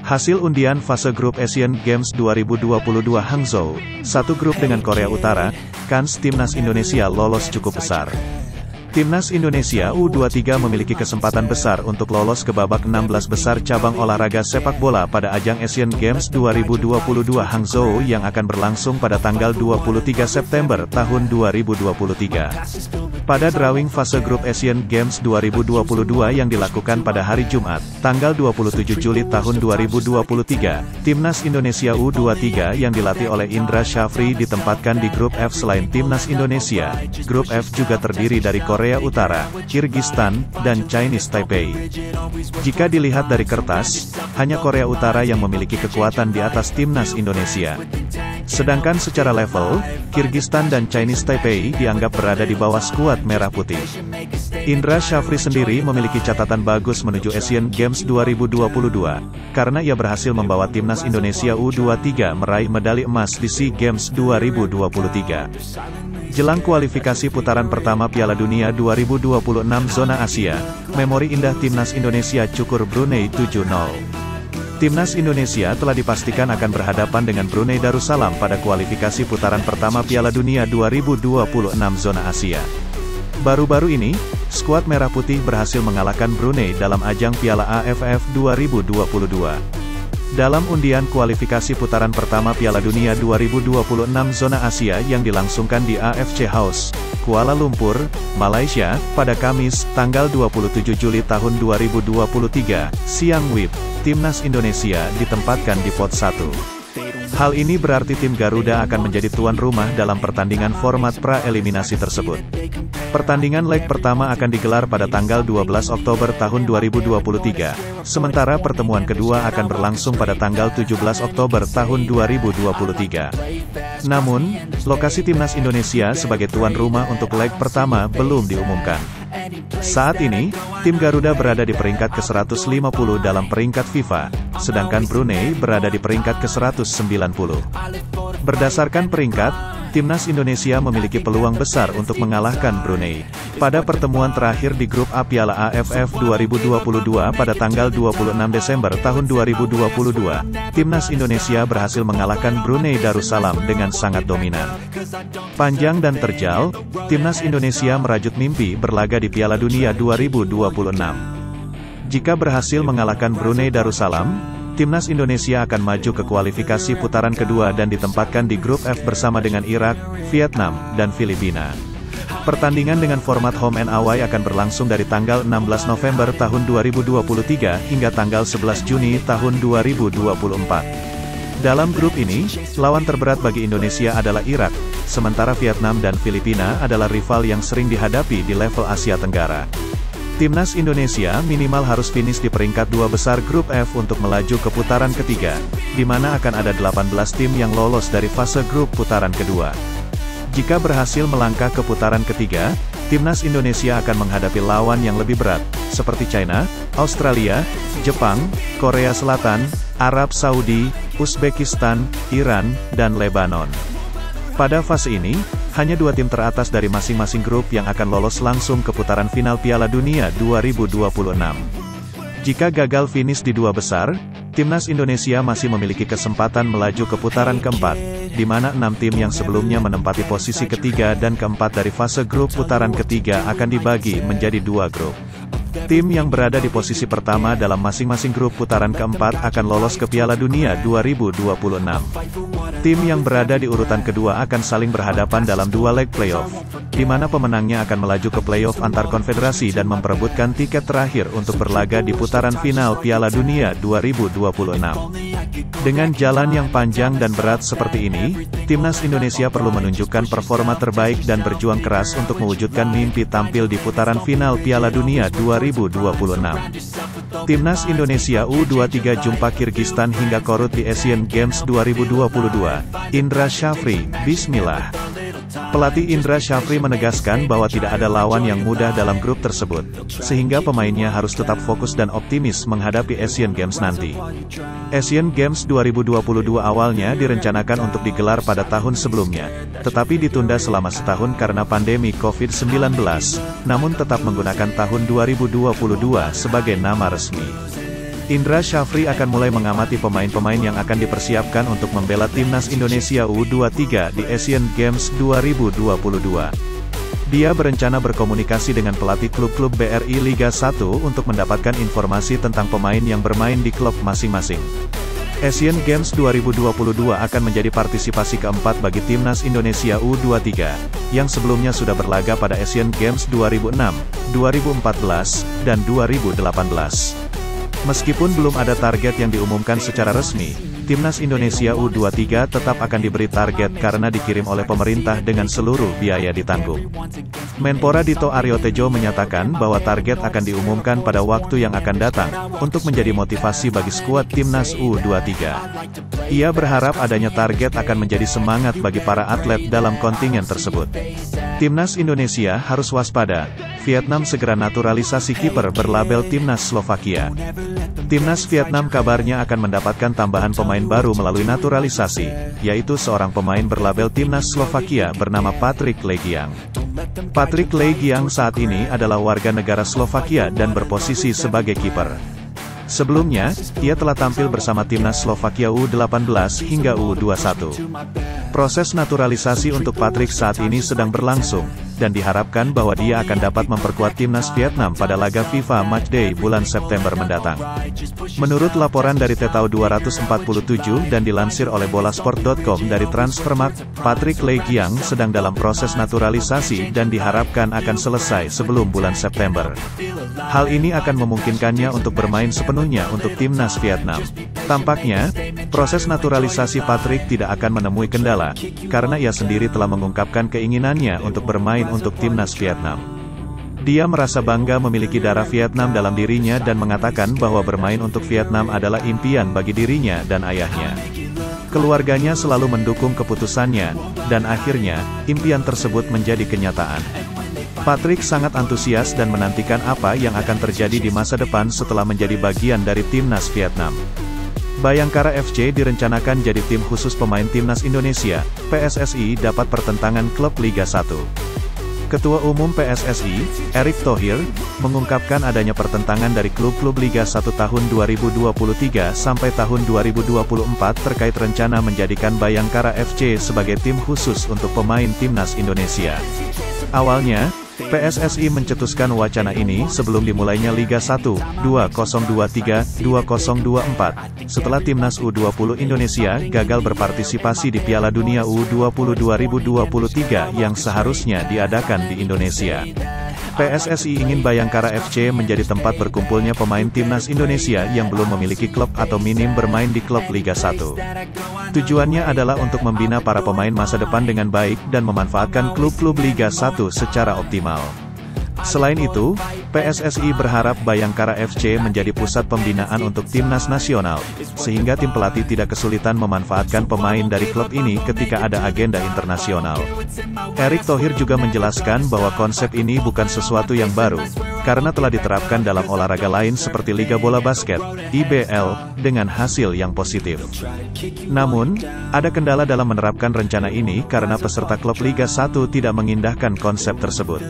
Hasil undian fase grup Asian Games 2022 Hangzhou, satu grup dengan Korea Utara, kans Timnas Indonesia lolos cukup besar. Timnas Indonesia U23 memiliki kesempatan besar untuk lolos ke babak 16 besar cabang olahraga sepak bola pada ajang Asian Games 2022 Hangzhou yang akan berlangsung pada tanggal 23 September tahun 2023. Pada drawing fase grup Asian Games 2022 yang dilakukan pada hari Jumat, tanggal 27 Juli tahun 2023, Timnas Indonesia U23 yang dilatih oleh Indra Syafri ditempatkan di grup F. Selain Timnas Indonesia, grup F juga terdiri dari Korea Utara, Kirgistan, dan Chinese Taipei. Jika dilihat dari kertas, hanya Korea Utara yang memiliki kekuatan di atas Timnas Indonesia. Sedangkan secara level, Kirgistan dan Chinese Taipei dianggap berada di bawah skuad merah putih. Indra Syafri sendiri memiliki catatan bagus menuju Asian Games 2022, karena ia berhasil membawa Timnas Indonesia U23 meraih medali emas di SEA Games 2023. Jelang kualifikasi putaran pertama Piala Dunia 2026 Zona Asia, memori indah Timnas Indonesia cukur Brunei 7-0. Timnas Indonesia telah dipastikan akan berhadapan dengan Brunei Darussalam pada kualifikasi putaran pertama Piala Dunia 2026 Zona Asia. Baru-baru ini, skuad Merah Putih berhasil mengalahkan Brunei dalam ajang Piala AFF 2022. Dalam undian kualifikasi putaran pertama Piala Dunia 2026 Zona Asia yang dilangsungkan di AFC House, Kuala Lumpur, Malaysia, pada Kamis, tanggal 27 Juli tahun 2023, siang WIB, Timnas Indonesia ditempatkan di pot 1. Hal ini berarti tim Garuda akan menjadi tuan rumah dalam pertandingan format pra-eliminasi tersebut. Pertandingan leg pertama akan digelar pada tanggal 12 Oktober tahun 2023, sementara pertemuan kedua akan berlangsung pada tanggal 17 Oktober tahun 2023. Namun, lokasi Timnas Indonesia sebagai tuan rumah untuk leg pertama belum diumumkan. Saat ini, tim Garuda berada di peringkat ke-150 dalam peringkat FIFA, sedangkan Brunei berada di peringkat ke-190. Berdasarkan peringkat, Timnas Indonesia memiliki peluang besar untuk mengalahkan Brunei. Pada pertemuan terakhir di grup A Piala AFF 2022 pada tanggal 26 Desember tahun 2022, Timnas Indonesia berhasil mengalahkan Brunei Darussalam dengan sangat dominan. Panjang dan terjal, Timnas Indonesia merajut mimpi berlaga di Piala Dunia 2026. Jika berhasil mengalahkan Brunei Darussalam, Timnas Indonesia akan maju ke kualifikasi putaran kedua dan ditempatkan di grup F bersama dengan Irak, Vietnam, dan Filipina. Pertandingan dengan format home and away akan berlangsung dari tanggal 16 November tahun 2023 hingga tanggal 11 Juni tahun 2024. Dalam grup ini, lawan terberat bagi Indonesia adalah Irak, sementara Vietnam dan Filipina adalah rival yang sering dihadapi di level Asia Tenggara. Timnas Indonesia minimal harus finish di peringkat 2 besar grup F untuk melaju ke putaran ketiga, di mana akan ada 18 tim yang lolos dari fase grup putaran kedua. Jika berhasil melangkah ke putaran ketiga, Timnas Indonesia akan menghadapi lawan yang lebih berat, seperti China, Australia, Jepang, Korea Selatan, Arab Saudi, Uzbekistan, Iran, dan Lebanon. Pada fase ini, hanya 2 tim teratas dari masing-masing grup yang akan lolos langsung ke putaran final Piala Dunia 2026. Jika gagal finish di 2 besar, Timnas Indonesia masih memiliki kesempatan melaju ke putaran keempat, di mana 6 tim yang sebelumnya menempati posisi ketiga dan keempat dari fase grup putaran ketiga akan dibagi menjadi 2 grup. Tim yang berada di posisi pertama dalam masing-masing grup putaran keempat akan lolos ke Piala Dunia 2026. Tim yang berada di urutan kedua akan saling berhadapan dalam 2 leg playoff, di mana pemenangnya akan melaju ke playoff antar konfederasi dan memperebutkan tiket terakhir untuk berlaga di putaran final Piala Dunia 2026. Dengan jalan yang panjang dan berat seperti ini, Timnas Indonesia perlu menunjukkan performa terbaik dan berjuang keras untuk mewujudkan mimpi tampil di putaran final Piala Dunia 2026. Timnas Indonesia U23 jumpa Kirgistan hingga Korut di Asian Games 2022. Indra Syafri, Bismillah. Pelatih Indra Syafri menegaskan bahwa tidak ada lawan yang mudah dalam grup tersebut, sehingga pemainnya harus tetap fokus dan optimis menghadapi Asian Games nanti. Asian Games 2022 awalnya direncanakan untuk digelar pada tahun sebelumnya, tetapi ditunda selama setahun karena pandemi COVID-19, namun tetap menggunakan tahun 2022 sebagai nama resmi. Indra Syafri akan mulai mengamati pemain-pemain yang akan dipersiapkan untuk membela timnas Indonesia U23 di Asian Games 2022. Dia berencana berkomunikasi dengan pelatih klub-klub BRI Liga 1 untuk mendapatkan informasi tentang pemain yang bermain di klub masing-masing. Asian Games 2022 akan menjadi partisipasi keempat bagi timnas Indonesia U23, yang sebelumnya sudah berlaga pada Asian Games 2006, 2014, dan 2018. Meskipun belum ada target yang diumumkan secara resmi, timnas Indonesia U23 tetap akan diberi target karena dikirim oleh pemerintah dengan seluruh biaya ditanggung. Menpora Dito Aryo Tejo menyatakan bahwa target akan diumumkan pada waktu yang akan datang, untuk menjadi motivasi bagi skuad timnas U23. Ia berharap adanya target akan menjadi semangat bagi para atlet dalam kontingen tersebut. Timnas Indonesia harus waspada, Vietnam segera naturalisasi kiper berlabel Timnas Slovakia. Timnas Vietnam kabarnya akan mendapatkan tambahan pemain baru melalui naturalisasi, yaitu seorang pemain berlabel Timnas Slovakia bernama Patrik Legiang. Patrik Legiang saat ini adalah warga negara Slovakia dan berposisi sebagai kiper. Sebelumnya, ia telah tampil bersama timnas Slovakia U18 hingga U21. Proses naturalisasi untuk Patrik saat ini sedang berlangsung, dan diharapkan bahwa dia akan dapat memperkuat timnas Vietnam pada laga FIFA Matchday bulan September mendatang. Menurut laporan dari Tetao 247 dan dilansir oleh bolasport.com dari Transfermarkt, Patrik Legiang sedang dalam proses naturalisasi dan diharapkan akan selesai sebelum bulan September. Hal ini akan memungkinkannya untuk bermain sepenuhnya untuk timnas Vietnam. Tampaknya, proses naturalisasi Patrik tidak akan menemui kendala, karena ia sendiri telah mengungkapkan keinginannya untuk bermain untuk timnas Vietnam. Dia merasa bangga memiliki darah Vietnam dalam dirinya dan mengatakan bahwa bermain untuk Vietnam adalah impian bagi dirinya dan ayahnya. Keluarganya selalu mendukung keputusannya, dan akhirnya, impian tersebut menjadi kenyataan. Patrik sangat antusias dan menantikan apa yang akan terjadi di masa depan setelah menjadi bagian dari timnas Vietnam. Bayangkara FC direncanakan jadi tim khusus pemain timnas Indonesia. PSSI dapat pertentangan klub Liga 1. Ketua Umum PSSI, Erick Thohir, mengungkapkan adanya pertentangan dari klub-klub Liga 1 tahun 2023 sampai tahun 2024 terkait rencana menjadikan Bayangkara FC sebagai tim khusus untuk pemain timnas Indonesia. Awalnya, PSSI mencetuskan wacana ini sebelum dimulainya Liga 1, 2023-2024, setelah timnas U20 Indonesia gagal berpartisipasi di Piala Dunia U20 2023 yang seharusnya diadakan di Indonesia. PSSI ingin Bayangkara FC menjadi tempat berkumpulnya pemain timnas Indonesia yang belum memiliki klub atau minim bermain di klub Liga 1. Tujuannya adalah untuk membina para pemain masa depan dengan baik dan memanfaatkan klub-klub Liga 1 secara optimal. Selain itu, PSSI berharap Bayangkara FC menjadi pusat pembinaan untuk timnas nasional, sehingga tim pelatih tidak kesulitan memanfaatkan pemain dari klub ini ketika ada agenda internasional. Erick Thohir juga menjelaskan bahwa konsep ini bukan sesuatu yang baru, karena telah diterapkan dalam olahraga lain seperti Liga Bola Basket, IBL, dengan hasil yang positif. Namun, ada kendala dalam menerapkan rencana ini karena peserta klub Liga 1 tidak mengindahkan konsep tersebut.